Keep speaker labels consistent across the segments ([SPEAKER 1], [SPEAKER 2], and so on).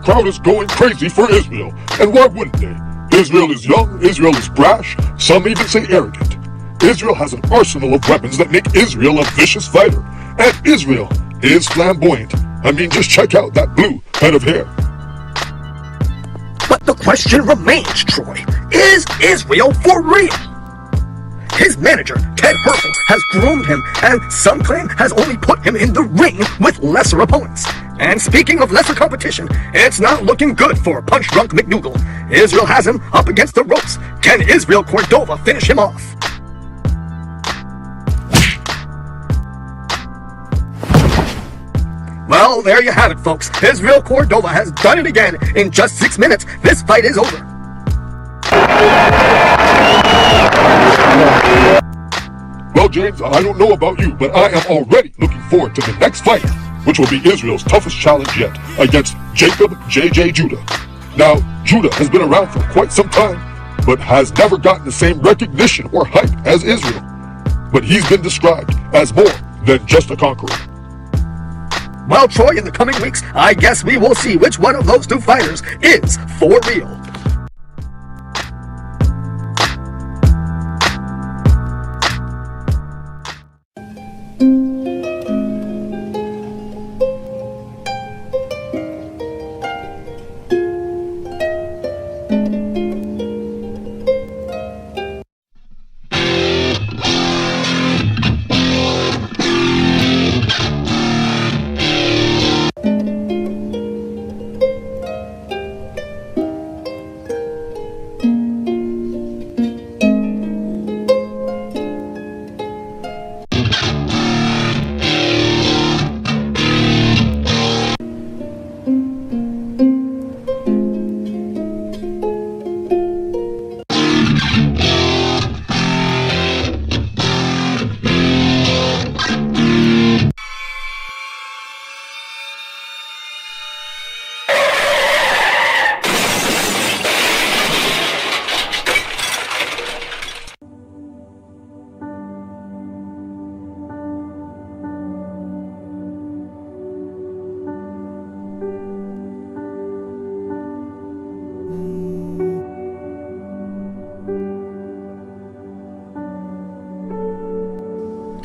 [SPEAKER 1] crowd is going crazy for Israel. And why wouldn't they? Israel is young, Israel is brash, some even say arrogant. Israel has an arsenal of weapons that make Israel a vicious fighter. And Israel is flamboyant. I mean, just check out that blue head of hair.
[SPEAKER 2] But the question remains, Troy. Is Israel for real? His manager, Ted Herfel, has groomed him, and some claim has only put him in the ring with lesser opponents. And speaking of lesser competition, it's not looking good for punch-drunk McNougal. Israel has him up against the ropes. Can Israel Cordova finish him off? Well, there you have it, folks. Israel Cordova has done it again. In just 6 minutes, this fight is over.
[SPEAKER 1] Well, James, I don't know about you, but I am already looking forward to the next fight, which will be Israel's toughest challenge yet, against Jacob J.J. Judah. Now, Judah has been around for quite some time, but has never gotten the same recognition or hype as Israel. But he's been described as more than just a conqueror.
[SPEAKER 2] Well, Troy, in the coming weeks, I guess we will see which one of those two fighters is for real.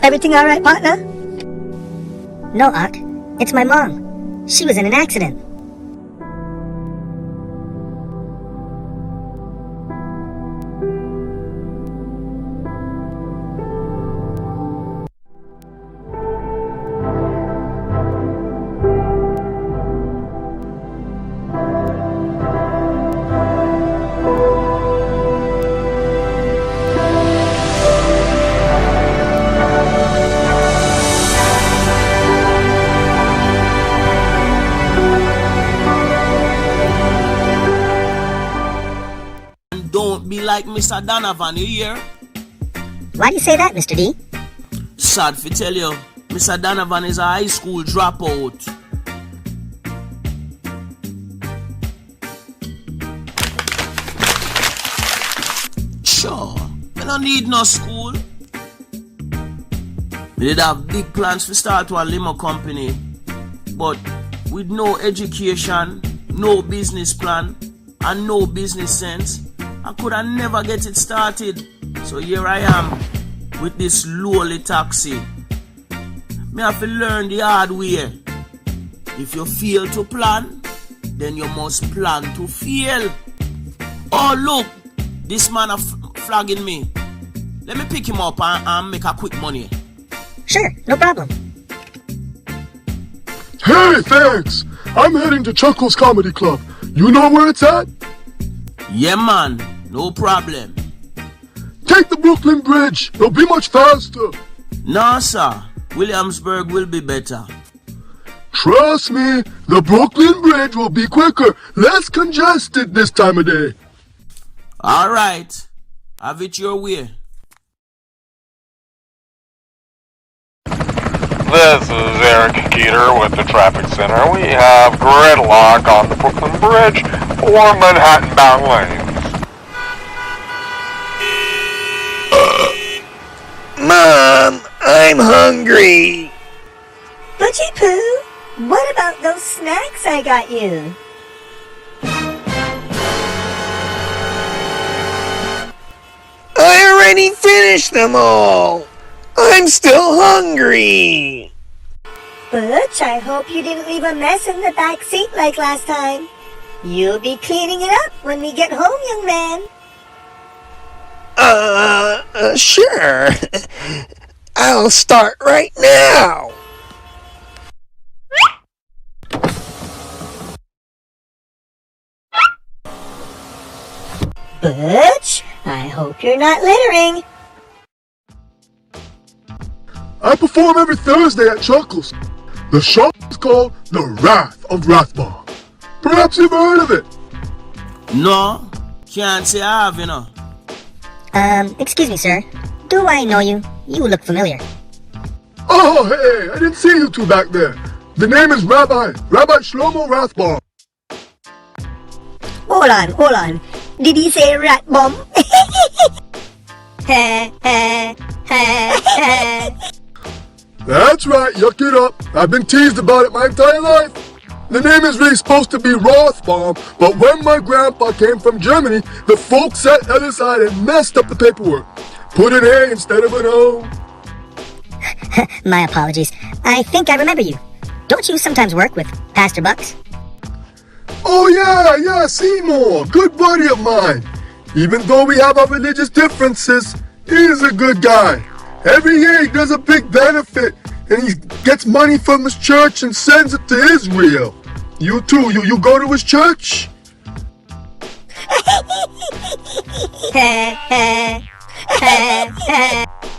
[SPEAKER 3] Everything all right, partner? No, Ark. It's my mom. She was in an accident.
[SPEAKER 4] Don't be like Mr. Donovan, you hear?
[SPEAKER 3] Why do you say that, Mr. D?
[SPEAKER 4] Sad to tell you, Mr. Donovan is a high school dropout. Sure, I don't need no school. We did have big plans to start a limo company, but with no education, no business plan, and no business sense, I could have never get it started. So here I am with this lowly taxi. Me have to learn the hard way. If you fail to plan, then you must plan to fail. Oh look, this man flagging me. Let me pick him up and make a quick money.
[SPEAKER 3] Sure, no problem.
[SPEAKER 1] Hey, thanks! I'm heading to Chuckles Comedy Club. You know where it's at?
[SPEAKER 4] Yeah, man. No problem.
[SPEAKER 1] Take the Brooklyn Bridge. It'll be much faster.
[SPEAKER 4] No, sir. Williamsburg will be better.
[SPEAKER 1] Trust me, the Brooklyn Bridge will be quicker, less congested this time of day.
[SPEAKER 4] All right. Have it your way.
[SPEAKER 5] This is Eric Keeter with the Traffic Center. We have gridlock on the Brooklyn Bridge for Manhattan-bound lanes.
[SPEAKER 6] Mom, I'm hungry.
[SPEAKER 3] Butchie Pooh, what about those snacks I got you?
[SPEAKER 6] already finished them all. I'm still hungry.
[SPEAKER 3] Butch, I hope you didn't leave a mess in the back seat like last time. You'll be cleaning it up when we get home, young man.
[SPEAKER 6] Sure. I'll start right now.
[SPEAKER 3] Butch, I hope you're not littering.
[SPEAKER 1] I perform every Thursday at Chuckles. The show is called The Wrath of Rathbone. Perhaps you've heard of it.
[SPEAKER 4] No, can't say I have, you know.
[SPEAKER 3] Excuse me, sir. Do I know you? You look familiar.
[SPEAKER 1] Oh, hey, I didn't see you two back there. The name is Rabbi Shlomo Rathbone.
[SPEAKER 3] Hold on. Did he say rat bomb?
[SPEAKER 1] That's right, yuck it up. I've been teased about it my entire life. The name is really supposed to be Rothbaum, but when my grandpa came from Germany, the folks set that aside and messed up the paperwork. Put an A instead of an O.
[SPEAKER 3] My apologies. I think I remember you. Don't you sometimes work with Pastor Bucks?
[SPEAKER 1] Oh yeah, Seymour, good buddy of mine. Even though we have our religious differences, he's a good guy. Every year he does a big benefit, and he gets money from his church and sends it to Israel. You too, you go to his church?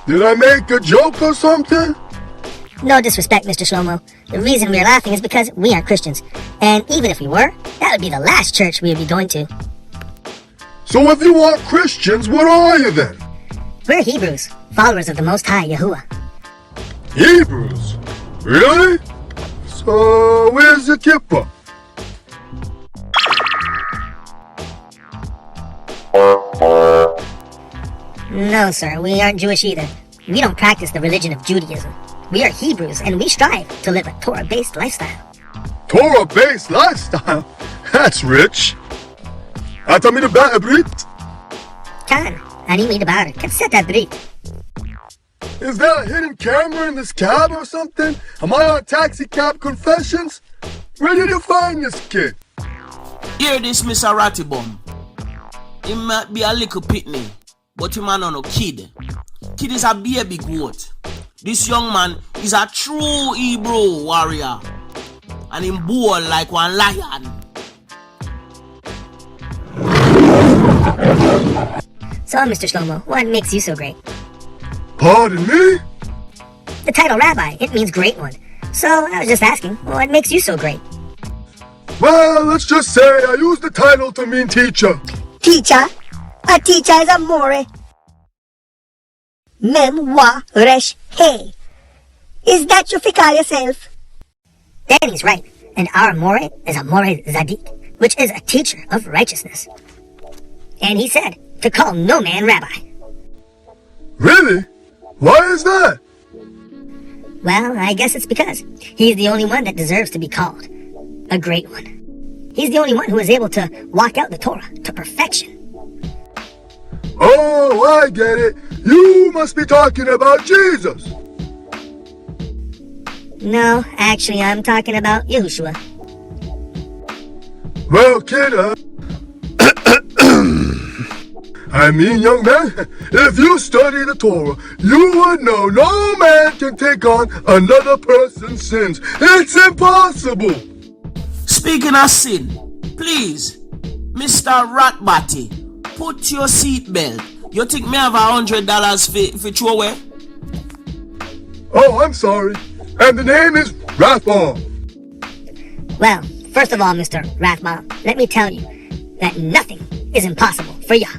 [SPEAKER 1] Did I make a joke or something?
[SPEAKER 3] No disrespect, Mr. Shlomo. The reason we're laughing is because we aren't Christians. And even if we were, that would be the last church we would be going to.
[SPEAKER 1] So if you aren't Christians, what are you then?
[SPEAKER 3] We're Hebrews, followers of the Most High Yahuwah.
[SPEAKER 1] Hebrews? Really? So where's the kippah?
[SPEAKER 3] No, sir, we aren't Jewish either. We don't practice the religion of Judaism. We are Hebrews, and we strive to live a Torah-based lifestyle.
[SPEAKER 1] Torah-based lifestyle? That's rich. אתה מדבר עברית?
[SPEAKER 3] כאן, אני מדבר קצת עברית.
[SPEAKER 1] Is there a hidden camera in this cab or something? Am I on Taxi Cab Confessions? Where did you find this kid?
[SPEAKER 4] Hear this, Mr. Ratibum. He might be a little pitney, but him no kid. Kid is a baby goat. This young man is a true Hebrew warrior, and him bold like one lion.
[SPEAKER 3] So, Mr. Shlomo, what makes you so great?
[SPEAKER 1] Pardon me?
[SPEAKER 3] The title Rabbi, it means great one. So, I was just asking, what makes you so great?
[SPEAKER 1] Well, let's just say I use the title to mean teacher.
[SPEAKER 3] Teacher? A teacher is a more. Mem, wa, resh, he. Is that you call yourself? Danny's right, and our more is a more zadik, which is a teacher of righteousness. And he said to call no man rabbi.
[SPEAKER 1] Really? Why is that?
[SPEAKER 3] Well, I guess it's because he's the only one that deserves to be called a great one. He's the only one who is able to walk out the Torah to perfection.
[SPEAKER 1] Oh, I get it. You must be talking about Jesus.
[SPEAKER 3] No, actually, I'm talking about Yahushua.
[SPEAKER 1] Well, kid, I mean, young man, if you study the Torah, you would know no man can take on another person's sins. It's impossible.
[SPEAKER 4] Speaking of sin, please, Mr. Ratbatty, put your seatbelt. You think me have $100 for throw away?
[SPEAKER 1] Oh, I'm sorry. And the name is Rathbone.
[SPEAKER 3] Well, first of all, Mr. Rathbone, let me tell you that nothing is impossible for Yah.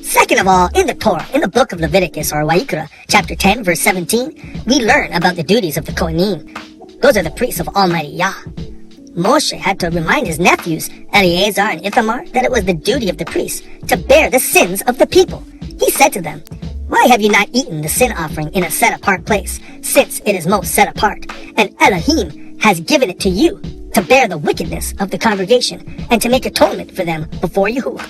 [SPEAKER 3] Second of all, in the Torah, in the book of Leviticus or Wayikra, chapter 10, verse 17, we learn about the duties of the Kohanim. Those are the priests of Almighty Yah. Moshe had to remind his nephews, Eleazar and Ithamar, that it was the duty of the priests to bear the sins of the people. He said to them, "Why have you not eaten the sin offering in a set-apart place, since it is most set apart? And Elohim has given it to you to bear the wickedness of the congregation and to make atonement for them before Yahuwah."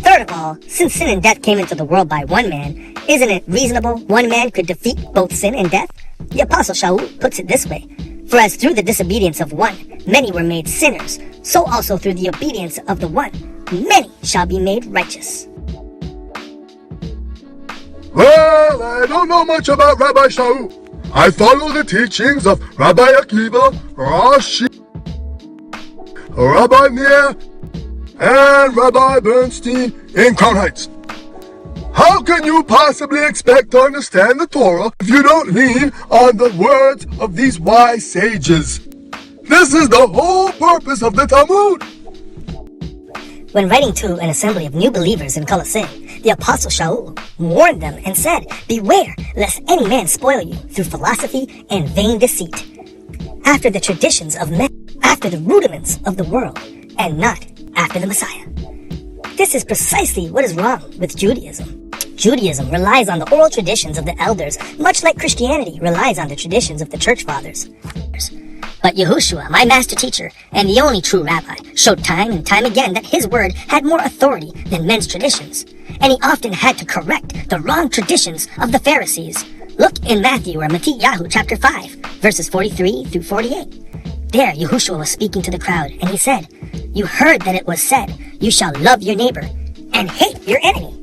[SPEAKER 3] Third of all, since sin and death came into the world by one man, isn't it reasonable one man could defeat both sin and death? The Apostle Shaul puts it this way: for as through the disobedience of one, many were made sinners, so also through the obedience of the one, many shall be made righteous.
[SPEAKER 1] Well, I don't know much about Rabbi Shaul. I follow the teachings of Rabbi Akiva, Rashi, Rabbi Meir, and Rabbi Bernstein in Crown Heights. How can you possibly expect to understand the Torah if you don't lean on the words of these wise sages? This is the whole purpose of the Talmud.
[SPEAKER 3] When writing to an assembly of new believers in Colossae, the Apostle Shaul warned them and said, beware lest any man spoil you through philosophy and vain deceit, after the traditions of men, after the rudiments of the world, and not after the Messiah. This is precisely what is wrong with Judaism. Judaism relies on the oral traditions of the elders, much like Christianity relies on the traditions of the church fathers. But Yahushua, my master teacher, and the only true rabbi, showed time and time again that his word had more authority than men's traditions, and he often had to correct the wrong traditions of the Pharisees. Look in Matthew or Matthew chapter 5, verses 43 through 48. There, Yahushua was speaking to the crowd, and he said, you heard that it was said, you shall love your neighbor and hate your enemy.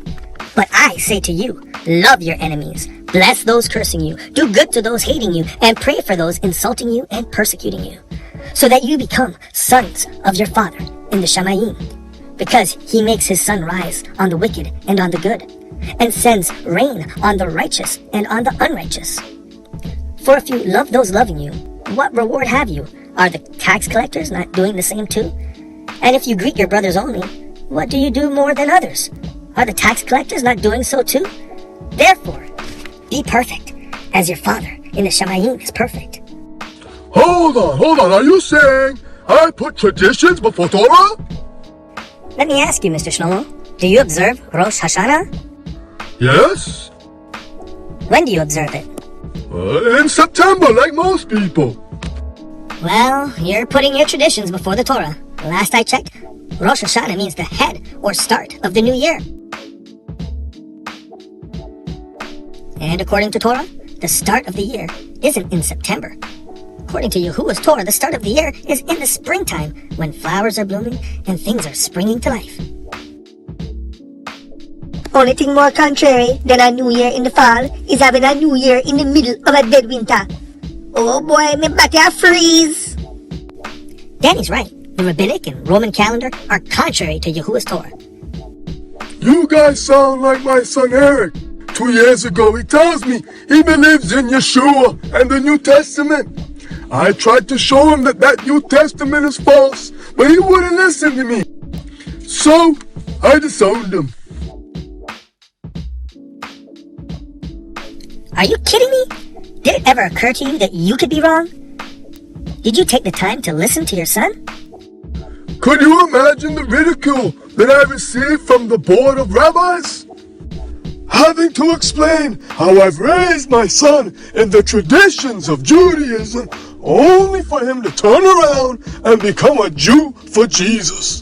[SPEAKER 3] But I say to you, love your enemies, bless those cursing you, do good to those hating you, and pray for those insulting you and persecuting you, so that you become sons of your Father in the Shamayim, because he makes his sun rise on the wicked and on the good, and sends rain on the righteous and on the unrighteous. For if you love those loving you, what reward have you? Are the tax collectors not doing the same too? And if you greet your brothers only, what do you do more than others? Are the tax collectors not doing so too? Therefore, be perfect, as your Father in the Shamayim is perfect.
[SPEAKER 1] Hold on. Are you saying I put traditions before Torah?
[SPEAKER 3] Let me ask you, Mr. Shlomo, do you observe Rosh Hashanah?
[SPEAKER 1] Yes.
[SPEAKER 3] When do you observe it?
[SPEAKER 1] In September, like most people.
[SPEAKER 3] Well, you're putting your traditions before the Torah. Last I checked, Rosh Hashanah means the head or start of the new year. And according to Torah, the start of the year isn't in September. According to Yahuwah's Torah, the start of the year is in the springtime, when flowers are blooming and things are springing to life.
[SPEAKER 7] Only thing more contrary than a new year in the fall is having a new year in the middle of a dead winter. Oh boy, me body a freeze.
[SPEAKER 3] Danny's right. The rabbinic and Roman calendar are contrary to Yahuwah's Torah.
[SPEAKER 1] You guys sound like my son Eric. 2 years ago, he tells me he believes in Yeshua and the New Testament. I tried to show him that New Testament is false, but he wouldn't listen to me. So, I disowned him.
[SPEAKER 3] Are you kidding me? Did it ever occur to you that you could be wrong? Did you take the time to listen to your son?
[SPEAKER 1] Could you imagine the ridicule that I received from the board of rabbis? Having to explain how I've raised my son in the traditions of Judaism, only for him to turn around and become a Jew for Jesus.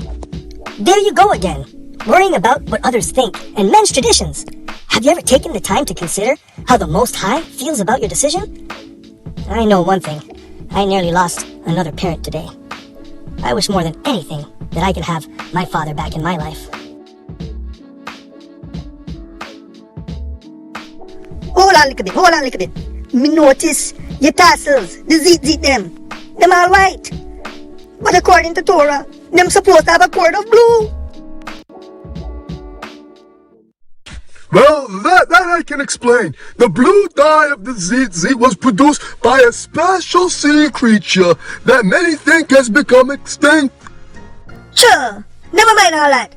[SPEAKER 3] There you go again, worrying about what others think and men's traditions. Have you ever taken the time to consider how the Most High feels about your decision? I know one thing. I nearly lost another parent today. I wish more than anything that I could have my father back in my life.
[SPEAKER 7] Hold on a little bit. Me notice your tassels, the zit them all white. But according to Torah, them supposed to have a cord of blue.
[SPEAKER 1] Well, that I can explain. The blue dye of the zit was produced by a special sea creature that many think has become extinct.
[SPEAKER 7] Sure, never mind all that.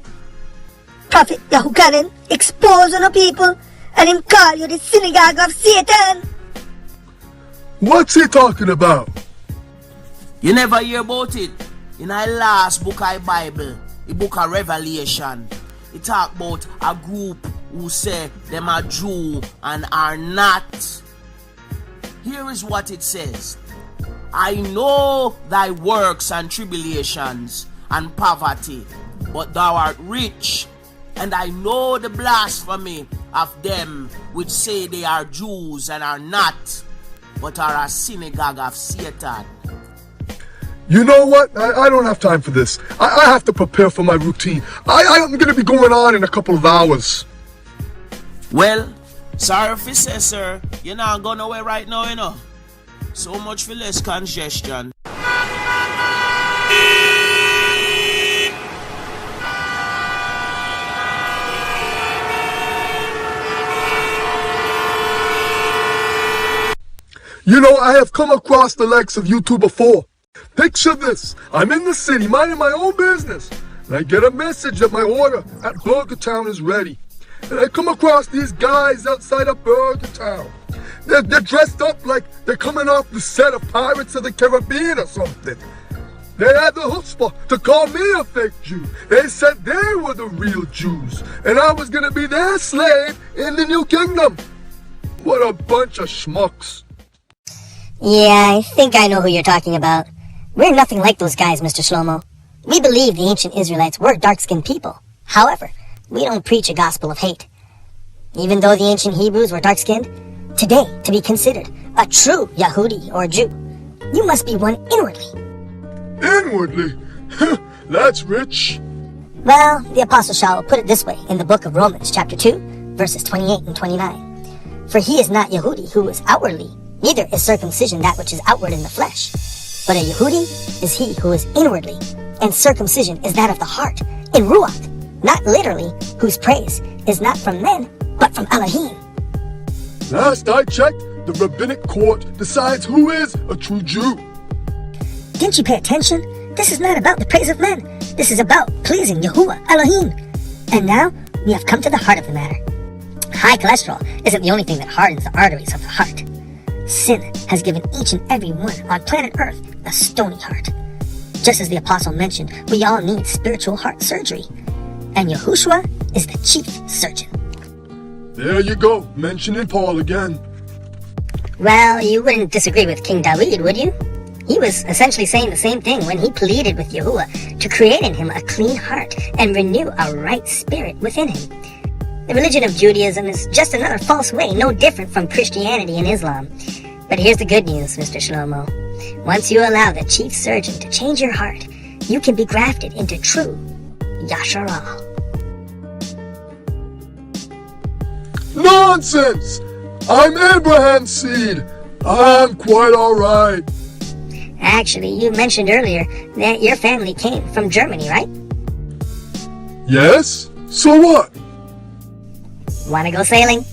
[SPEAKER 7] Prophet Yahukanan expose on the people and him call you the synagogue of Satan.
[SPEAKER 1] What's he talking about?
[SPEAKER 4] You never hear about it? In the last book of the Bible, the book of Revelation, it talk about a group who say them are Jew and are not. Here is what it says. I know thy works and tribulations and poverty, but thou art rich. And I know the blasphemy of them which say they are Jews and are not, but are a synagogue of Satan.
[SPEAKER 1] You know what? I don't have time for this. I have to prepare for my routine. I'm going to be going on in a couple of hours.
[SPEAKER 4] Well, sorry if you say, sir, you're not going nowhere right now, you know. So much for less congestion.
[SPEAKER 1] You know, I have come across the likes of you two before. Picture this. I'm in the city, minding my own business. And I get a message that my order at Burger Town is ready. And I come across these guys outside of Burger Town. They're dressed up like they're coming off the set of Pirates of the Caribbean or something. They had the chutzpah to call me a fake Jew. They said they were the real Jews. And I was going to be their slave in the new kingdom. What a bunch of schmucks.
[SPEAKER 3] Yeah, I think I know who you're talking about. We're nothing like those guys, Mr. Shlomo. We believe the ancient Israelites were dark-skinned people. However, we don't preach a gospel of hate. Even though the ancient Hebrews were dark-skinned, today, to be considered a true Yahudi or Jew, you must be one inwardly.
[SPEAKER 1] Inwardly? That's rich.
[SPEAKER 3] Well, the Apostle Shaul put it this way in the book of Romans, chapter 2, verses 28 and 29. For he is not Yehudi who is outwardly, neither is circumcision that which is outward in the flesh. But a Yehudi is he who is inwardly, and circumcision is that of the heart, in Ruach, not literally, whose praise is not from men, but from Elohim.
[SPEAKER 1] Last I checked, the rabbinic court decides who is a true Jew.
[SPEAKER 3] Didn't you pay attention? This is not about the praise of men. This is about pleasing Yahuwah, Elohim. And now, we have come to the heart of the matter. High cholesterol isn't the only thing that hardens the arteries of the heart. Sin has given each and every one on planet Earth a stony heart. Just as the apostle mentioned, we all need spiritual heart surgery. And Yahushua is the chief surgeon.
[SPEAKER 1] There you go, mentioning Paul again.
[SPEAKER 3] Well, you wouldn't disagree with King David, would you? He was essentially saying the same thing when he pleaded with Yahuwah to create in him a clean heart and renew a right spirit within him. The religion of Judaism is just another false way, no different from Christianity and Islam. But here's the good news, Mr. Shlomo. Once you allow the chief surgeon to change your heart, you can be grafted into true Yasharah.
[SPEAKER 1] Nonsense! I'm Abraham's seed. I'm quite alright.
[SPEAKER 3] Actually, you mentioned earlier that your family came from Germany, right?
[SPEAKER 1] Yes? So what?
[SPEAKER 3] Wanna go sailing?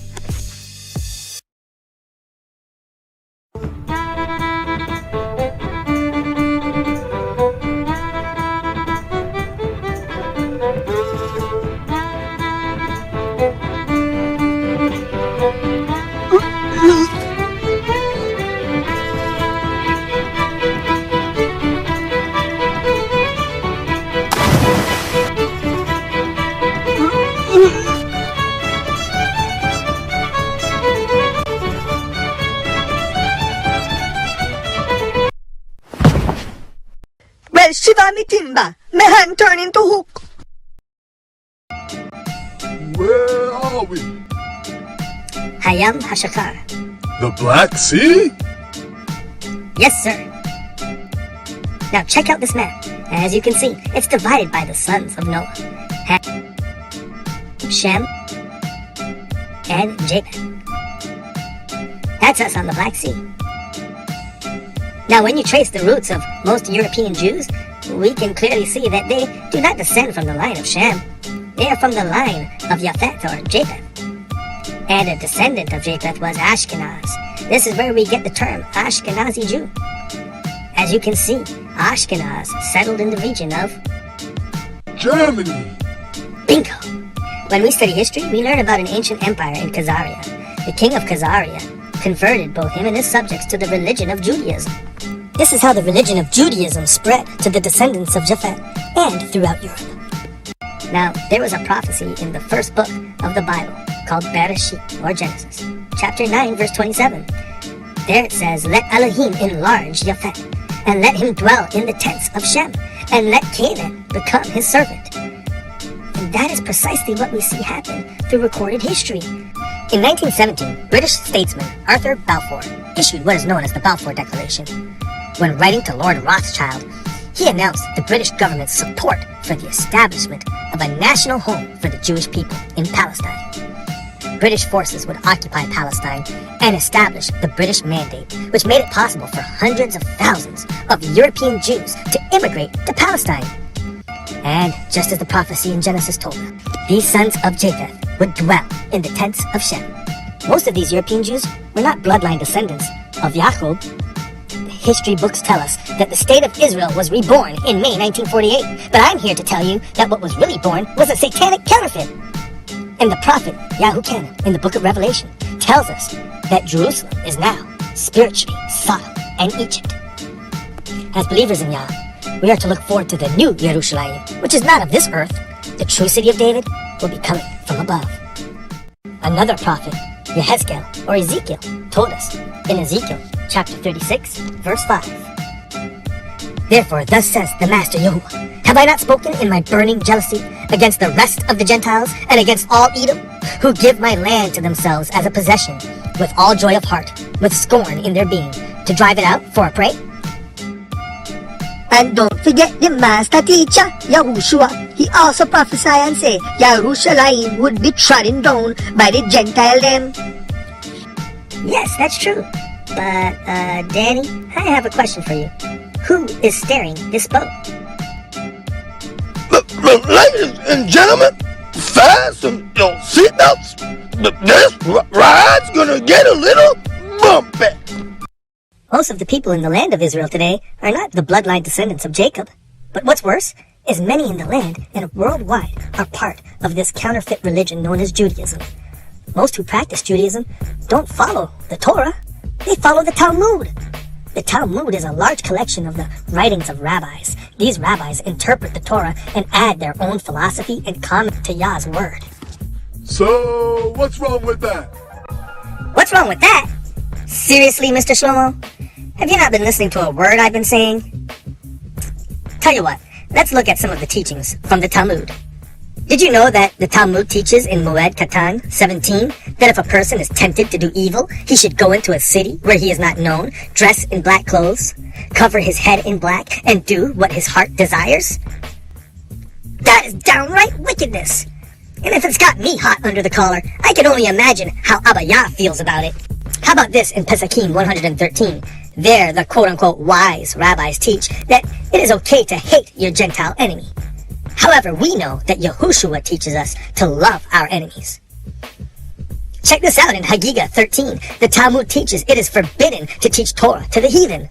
[SPEAKER 7] Well, Shiva me timba, my hand turn into hook.
[SPEAKER 1] Where are we?
[SPEAKER 3] Hayam Hashakar.
[SPEAKER 1] The Black Sea?
[SPEAKER 3] Yes, sir. Now check out this map. As you can see, it's divided by the sons of Noah. Ham, Shem, and Japheth. That's us on the Black Sea. Now when you trace the roots of most European Jews, we can clearly see that they do not descend from the line of Shem. They are from the line of Yafet or Japheth. And a descendant of Japheth was Ashkenaz. This is where we get the term Ashkenazi Jew. As you can see, Ashkenaz settled in the region of
[SPEAKER 1] Germany.
[SPEAKER 3] Bingo! When we study history, we learn about an ancient empire in Khazaria. The king of Khazaria converted both him and his subjects to the religion of Judaism. This is how the religion of Judaism spread to the descendants of Japheth and throughout Europe. Now, there was a prophecy in the first book of the Bible called Bereshit, or Genesis, chapter 9, verse 27. There it says, "Let Elohim enlarge Japheth, and let him dwell in the tents of Shem, and let Canaan become his servant." And And that is precisely what we see happen through recorded history. In 1917, British statesman Arthur Balfour issued what is known as the Balfour Declaration. When writing to Lord Rothschild, he announced the British government's support for the establishment of a national home for the Jewish people in Palestine. British forces would occupy Palestine and establish the British Mandate, which made it possible for hundreds of thousands of European Jews to immigrate to Palestine. And just as the prophecy in Genesis told us, these sons of Japheth would dwell in the tents of Shem. Most of these European Jews were not bloodline descendants of Jacob. The history books tell us that the state of Israel was reborn in May 1948, but I'm here to tell you that what was really born was a satanic counterfeit. And the prophet Yahuchanan in the book of Revelation tells us that Jerusalem is now spiritually Sodom and Egypt. As believers in Yah, we are to look forward to the new Jerusalem, which is not of this earth. The true city of David will be coming from above. Another prophet, Yehezkel or Ezekiel, told us in Ezekiel chapter 36, verse 5. Therefore, thus says the Master Yahuwah, have I not spoken in my burning jealousy against the rest of the Gentiles and against all Edom, who give my land to themselves as a possession, with all joy of heart, with scorn in their being, to drive it out for a prey?
[SPEAKER 7] And don't forget the master teacher, Yahushua. He also prophesied and said, Jerusalem would be trodden down by the Gentile them.
[SPEAKER 3] Yes, that's true. But, Danny, I have a question for you. Who is steering this boat?
[SPEAKER 6] Ladies and gentlemen, fasten your seatbelts. This ride's gonna get a little bumpy.
[SPEAKER 3] Most of the people in the land of Israel today are not the bloodline descendants of Jacob. But what's worse is many in the land and worldwide are part of this counterfeit religion known as Judaism. Most who practice Judaism don't follow the Torah, they follow the Talmud. The Talmud is a large collection of the writings of rabbis. These rabbis interpret the Torah and add their own philosophy and comment to Yah's word.
[SPEAKER 1] So, what's wrong with that?
[SPEAKER 3] What's wrong with that? Seriously, Mr. Shlomo? Have you not been listening to a word I've been saying? Tell you what, let's look at some of the teachings from the Talmud. Did you know that the Talmud teaches in Moed Katan 17 that if a person is tempted to do evil, he should go into a city where he is not known, dress in black clothes, cover his head in black, and do what his heart desires? That is downright wickedness. And if it's got me hot under the collar, I can only imagine how Abba Yah feels about it. How about this in Pesakim 113? There, the quote-unquote wise rabbis teach that it is okay to hate your Gentile enemy. However, we know that Yahushua teaches us to love our enemies. Check this out in Hagigah 13. The Talmud teaches it is forbidden to teach Torah to the heathen.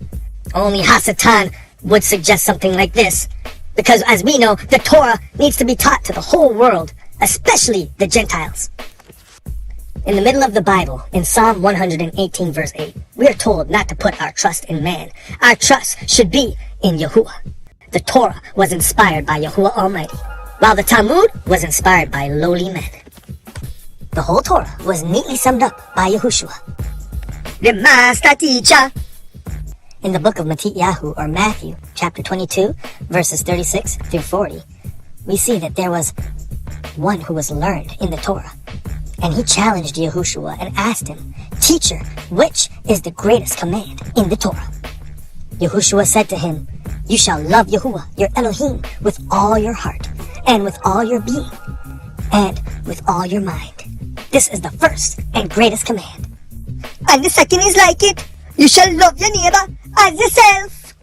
[SPEAKER 3] Only Hasatan would suggest something like this, because as we know, the Torah needs to be taught to the whole world, especially the Gentiles. In the middle of the Bible, in Psalm 118 verse 8, we are told not to put our trust in man. Our trust should be in Yahuwah. The Torah was inspired by Yahuwah Almighty, while the Talmud was inspired by lowly men. The whole Torah was neatly summed up by Yahushua.
[SPEAKER 7] The master teacher.
[SPEAKER 3] In the book of Matthew or Matthew, chapter 22, verses 36 through 40, we see that there was one who was learned in the Torah. And he challenged Yahushua and asked him, Teacher, which is the greatest command in the Torah? Yahushua said to him, You shall love Yahuwah, your Elohim, with all your heart, and with all your being, and with all your mind. This is the first and greatest command.
[SPEAKER 7] And the second is like it. You shall love your neighbor as yourself.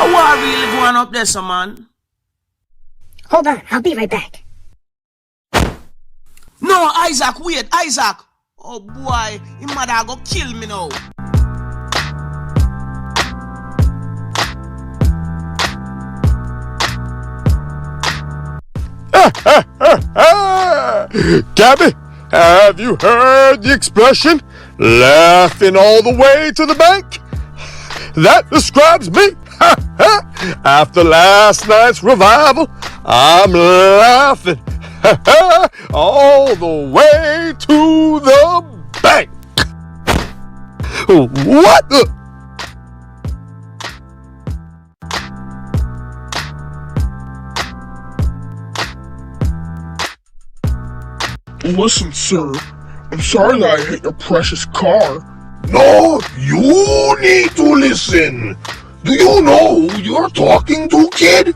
[SPEAKER 4] Oh, what really going up there, some man?
[SPEAKER 3] Hold on, I'll be right back.
[SPEAKER 4] No, Isaac, wait, Isaac. Oh boy, your mother go kill me now.
[SPEAKER 1] Gabby, have you heard the expression, laughing all the way to the bank? That describes me. After last night's revival, I'm laughing all the way to the bank. What the?
[SPEAKER 8] Listen, sir, I'm sorry that I hit your precious car.
[SPEAKER 6] No, you need to listen. Do you know who you're talking to, kid?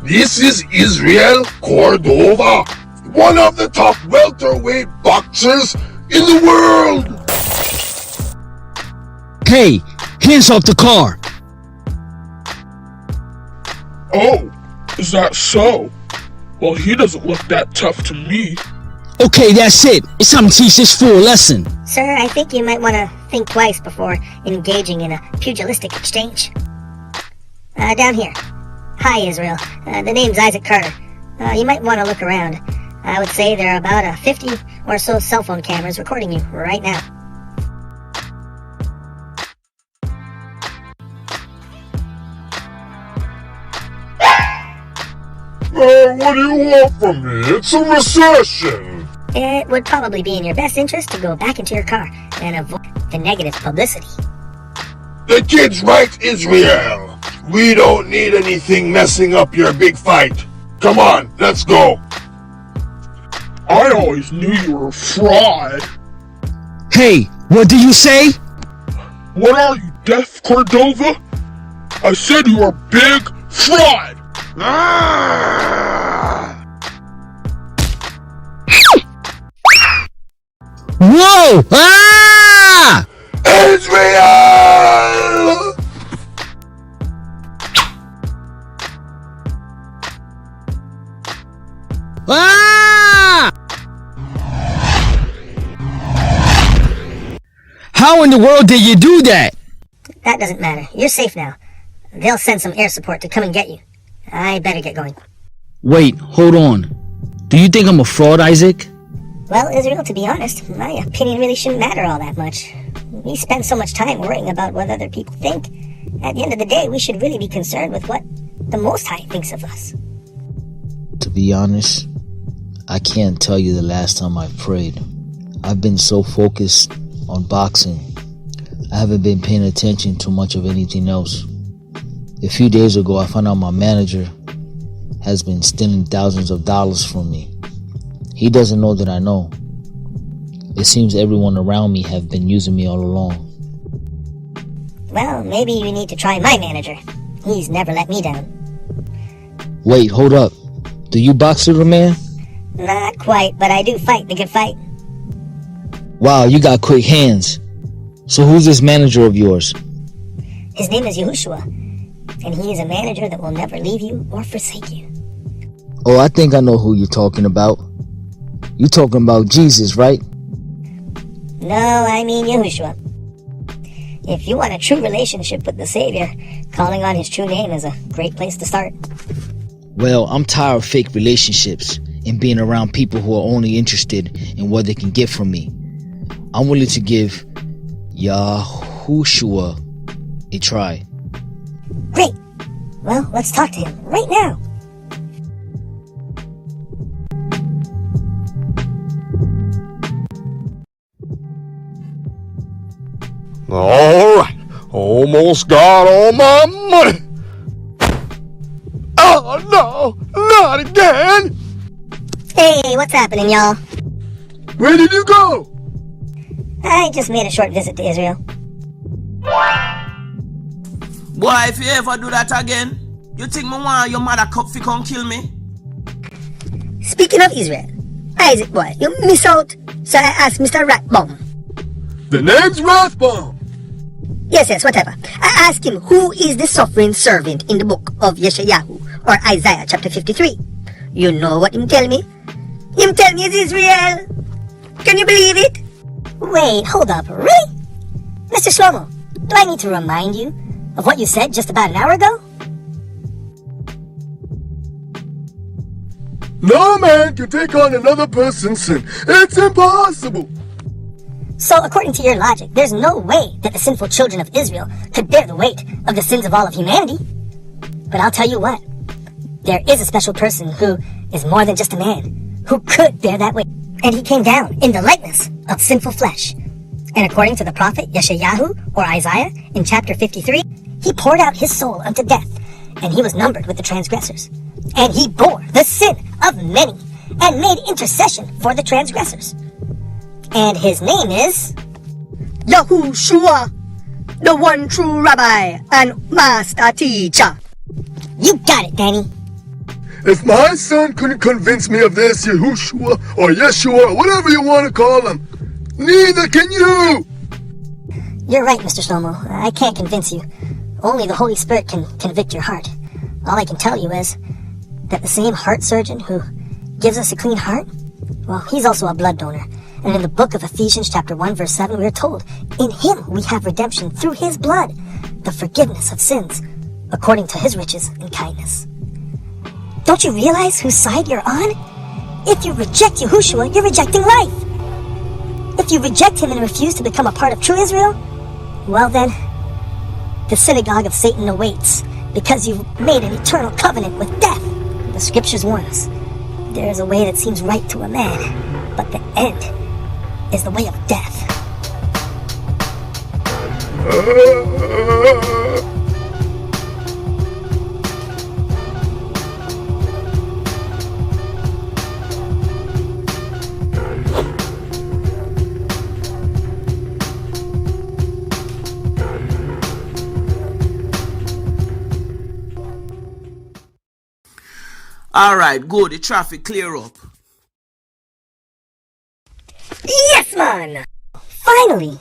[SPEAKER 6] This is Israel Cordova, one of the top welterweight boxers in the world.
[SPEAKER 9] Hey, hands off the car.
[SPEAKER 8] Oh, is that so? Well, he doesn't look that tough to me.
[SPEAKER 9] Okay, that's it. It's time to teach this fool a lesson.
[SPEAKER 3] Sir, I think you might want to think twice before engaging in a pugilistic exchange. Down here. Hi, Israel. The name's Isaac Carter. You might want to look around. I would say there are about 50 or so cell phone cameras recording you right now.
[SPEAKER 1] What do you want from me? It's a recession.
[SPEAKER 3] It would probably be in your best interest to go back into your car and avoid the negative publicity.
[SPEAKER 6] The kid's right, Israel. We don't need anything messing up your big fight. Come on, let's go.
[SPEAKER 8] I always knew you were a fraud.
[SPEAKER 9] Hey, what did you say?
[SPEAKER 8] What are you, deaf, Cordova? I said you are a big fraud.
[SPEAKER 9] Whoa! Ah!
[SPEAKER 6] Israel!
[SPEAKER 9] Ah! How in the world did you do that?
[SPEAKER 3] That doesn't matter. You're safe now. They'll send some air support to come and get you. I better get going.
[SPEAKER 9] Wait, hold on. Do you think I'm a fraud, Isaac?
[SPEAKER 3] Well, Israel, to be honest, my opinion really shouldn't matter all that much. We spend so much time worrying about what other people think. At the end of the day, we should really be concerned with what the Most High thinks of us.
[SPEAKER 9] To be honest, I can't tell you the last time I prayed. I've been so focused on boxing, I haven't been paying attention to much of anything else. A few days ago, I found out my manager has been stealing thousands of dollars from me. He doesn't know that I know. It seems everyone around me have been using me all along.
[SPEAKER 3] Well, maybe you need to try my manager. He's never let me down.
[SPEAKER 9] Wait, hold up. Do you box, little man?
[SPEAKER 3] Not quite, but I do fight the good fight.
[SPEAKER 9] Wow, you got quick hands. So who's this manager of yours?
[SPEAKER 3] His name is Yahushua, and he is a manager that will never leave you or forsake you.
[SPEAKER 9] Oh, I think I know who you're talking about. You're talking about Jesus, right?
[SPEAKER 3] No, I mean Yahushua. If you want a true relationship with the Savior, calling on his true name is a great place to start.
[SPEAKER 9] Well, I'm tired of fake relationships and being around people who are only interested in what they can get from me. I'm willing to give Yahushua a try.
[SPEAKER 3] Great! Well, let's talk to him right now.
[SPEAKER 6] Alright, almost got all my money. Oh no, not again!
[SPEAKER 3] Hey, what's happening, y'all?
[SPEAKER 6] Where did you go?
[SPEAKER 3] I just made a short visit to Israel.
[SPEAKER 4] Boy, if you ever do that again, you think me want your mother come kill me?
[SPEAKER 7] Speaking of Israel, Isaac boy, you miss out, so I asked Mr. Ratbaum.
[SPEAKER 6] The name's Rathbone.
[SPEAKER 7] Yes, whatever. I asked him who is the suffering servant in the book of Yeshayahu, or Isaiah chapter 53. You know what him tell me? Him tell me it's Israel. Can you believe it?
[SPEAKER 3] Wait, hold up, really? Mr. Shlomo, do I need to remind you of what you said just about an hour ago?
[SPEAKER 6] No man can take on another person's sin. It's impossible.
[SPEAKER 3] So, according to your logic, there's no way that the sinful children of Israel could bear the weight of the sins of all of humanity. But I'll tell you what, there is a special person who is more than just a man, who could bear that weight. And he came down in the likeness of sinful flesh. And according to the prophet Yeshayahu, or Isaiah, in chapter 53, he poured out his soul unto death, and he was numbered with the transgressors. And he bore the sin of many, and made intercession for the transgressors. And his name is
[SPEAKER 2] Yahushua, the one true Rabbi and Master Teacher.
[SPEAKER 3] You got it, Danny.
[SPEAKER 1] If my son couldn't convince me of this, Yahushua or Yeshua or whatever you want to call him, neither can you.
[SPEAKER 3] You're right, Mr. Shlomo. I can't convince you. Only the Holy Spirit can convict your heart. All I can tell you is that the same heart surgeon who gives us a clean heart, well, he's also a blood donor. And in the book of Ephesians chapter 1 verse 7, we are told, in him we have redemption through his blood, the forgiveness of sins, according to his riches and kindness. Don't you realize whose side you're on? If you reject Yahushua, you're rejecting life. If you reject him and refuse to become a part of true Israel, well then, the synagogue of Satan awaits, because you've made an eternal covenant with death. The scriptures warn us, there is a way that seems right to a man, but the end is the way of death.
[SPEAKER 4] Alright, good. The traffic clear up.
[SPEAKER 3] Yes, man! Finally!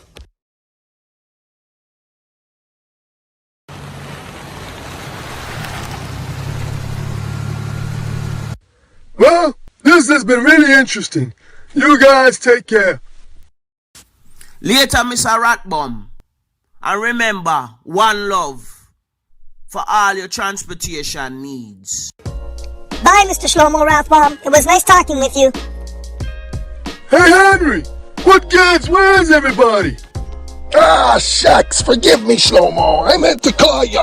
[SPEAKER 1] Well, this has been really interesting. You guys take care.
[SPEAKER 4] Later, Mr. Ratbum. And remember, one love for all your transportation needs.
[SPEAKER 3] Bye, Mr. Shlomo Rathbaum. It was nice talking with you.
[SPEAKER 1] Hey, Henry! What gives? Where is everybody?
[SPEAKER 6] Ah, shucks. Forgive me, Shlomo. I meant to call you.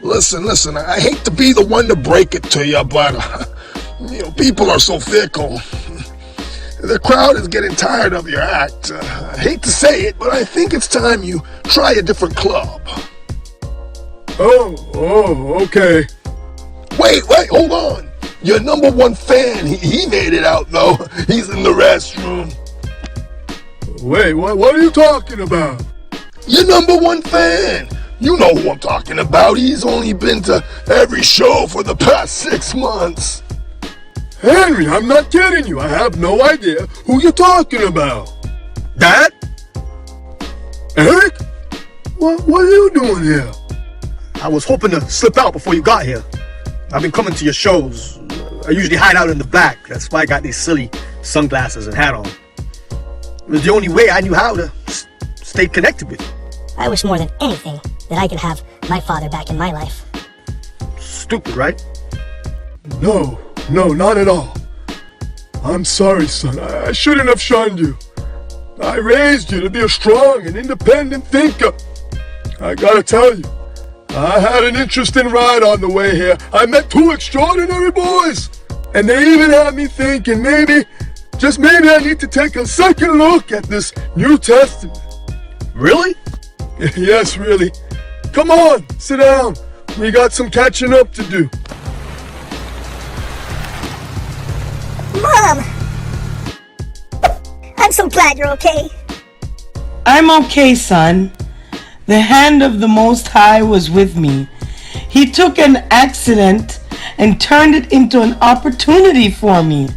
[SPEAKER 6] Listen, I hate to be the one to break it to you, but, people are so fickle. The crowd is getting tired of your act. I hate to say it, but I think it's time you try a different club.
[SPEAKER 1] Oh, okay.
[SPEAKER 6] Wait, hold on. Your number one fan, he made it out, though. He's in the restroom.
[SPEAKER 1] Wait, what are you talking about?
[SPEAKER 6] Your number one fan. You know who I'm talking about. He's only been to every show for the past 6 months.
[SPEAKER 1] Henry, I'm not kidding you. I have no idea who you're talking about.
[SPEAKER 2] Dad?
[SPEAKER 1] Eric? What are you doing here?
[SPEAKER 2] I was hoping to slip out before you got here. I've been coming to your shows. I usually hide out in the back. That's why I got these silly sunglasses and hat on. It was the only way I knew how to stay connected with you.
[SPEAKER 3] I wish more than anything that I could have my father back in my life.
[SPEAKER 2] Stupid, right?
[SPEAKER 1] No, not at all. I'm sorry, son. I shouldn't have shunned you. I raised you to be a strong and independent thinker. I gotta tell you, I had an interesting ride on the way here. I met 2 extraordinary boys. And they even had me thinking just maybe I need to take a second look at this New Testament.
[SPEAKER 2] Really?
[SPEAKER 1] Yes, really. Come on, sit down. We got some catching up to do.
[SPEAKER 3] Mom! I'm so glad you're okay.
[SPEAKER 10] I'm okay, son. The hand of the Most High was with me. He took an accident and turned it into an opportunity for me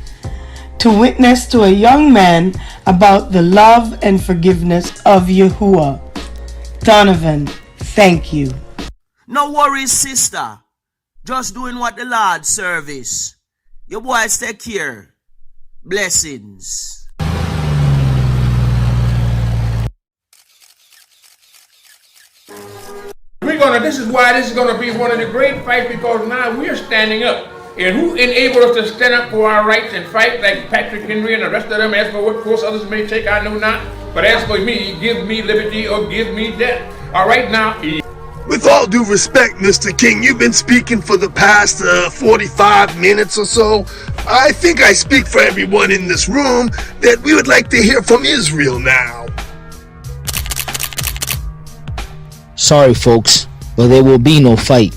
[SPEAKER 10] to witness to a young man about the love and forgiveness of Yahuwah. Donovan, thank you.
[SPEAKER 4] No worries, sister. Just doing what the Lord service. Your boys take care. Blessings.
[SPEAKER 11] This is why this is going to be one of the great fights, because now we are standing up. And who enabled us to stand up for our rights and fight, like Patrick Henry and the rest of them? As for what course others may take, I know not. But as for me, give me liberty or give me death. All right, now.
[SPEAKER 6] With all due respect, Mr. King, you've been speaking for the past 45 minutes or so. I think I speak for everyone in this room that we would like to hear from Israel now.
[SPEAKER 9] Sorry, folks, but there will be no fight.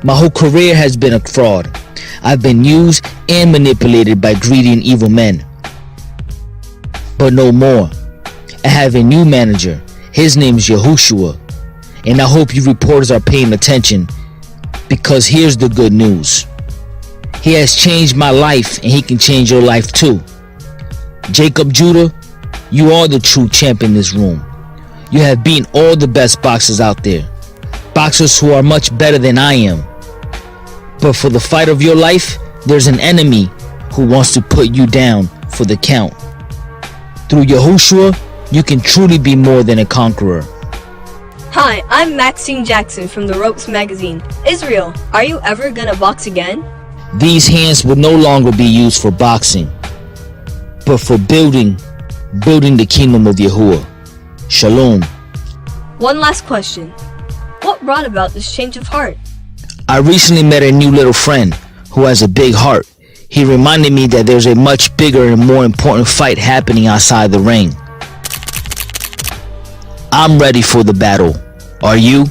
[SPEAKER 9] My whole career has been a fraud. I've been used and manipulated by greedy and evil men. But no more. I have a new manager. His name is Yahushua. And I hope you reporters are paying attention, because here's the good news. He has changed my life, and he can change your life too. Jacob Judah, you are the true champion in this room. You have beaten all the best boxers out there. Boxers who are much better than I am. But for the fight of your life, there's an enemy who wants to put you down for the count. Through Yahushua, you can truly be more than a conqueror.
[SPEAKER 12] Hi, I'm Maxine Jackson from the Ropes magazine. Israel, are you ever gonna box again?
[SPEAKER 9] These hands will no longer be used for boxing, but for building the kingdom of Yahuwah. Shalom.
[SPEAKER 12] One last question. What brought about this change of heart?
[SPEAKER 9] I recently met a new little friend who has a big heart. He reminded me that there's a much bigger and more important fight happening outside the ring. I'm ready for the battle. Are you?